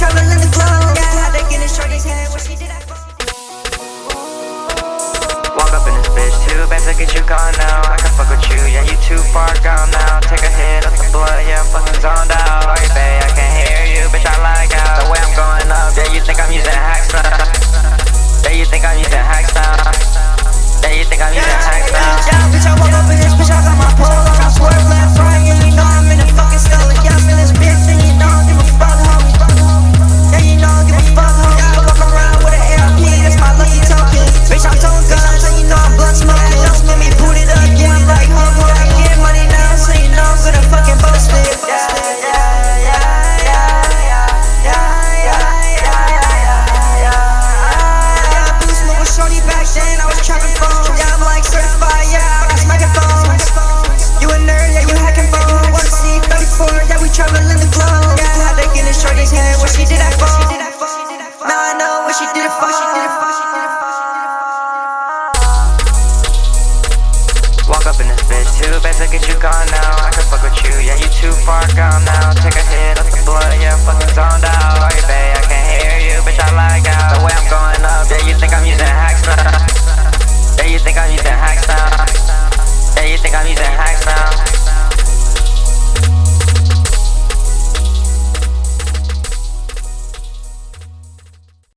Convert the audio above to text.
traveling the globe. Yeah, how they get in shorty's head when she did that. Walk up in this bitch, too bad to get you gone now. I can fuck with you, yeah, you too far gone now. Take a hit of the blood, yeah, I'm fucking zoned out. Oh, babe, I can't hear you, bitch, I like out. The way I'm going up, yeah, you think I'm using hacks now. Yeah, you think I'm using hacks now. Yeah, you think I'm using hacks now. Yeah, bitch, I walk up in this bitch, I got my pole on. I swerve left, right, and you know I'm in a fucking stellar. Yeah, I'm in this bitch, and you know I don't give a fuck, homie. Yeah, you know I don't give a fuck, homie. I walk around with an ARP, that's my lucky token. Bitch, I'm throwing guns, and you know I'm blood smoking. Don't let me boot it up, yeah, I'm like home. I get money now, so you know I'm gonna fucking boast it. Shorty back then, I was trapping phones. Yeah, I'm like certified, yeah, I was smacking phones. You a nerd, yeah, you hacking phones. Wanna see 34, yeah, we traveling the globe. Yeah, how they get in shorty's head when she did that phone. Now I know what she did it for. Walk up in this bitch, too bad to get you gone now. I can fuck with you, yeah, you too far gone now. Take a hit of the blood, yeah, I'm fucking zoned out. Oh, babe, I can't hear you, bitch, I like out. The way I'm going up, yeah, you think I'm using hacks now.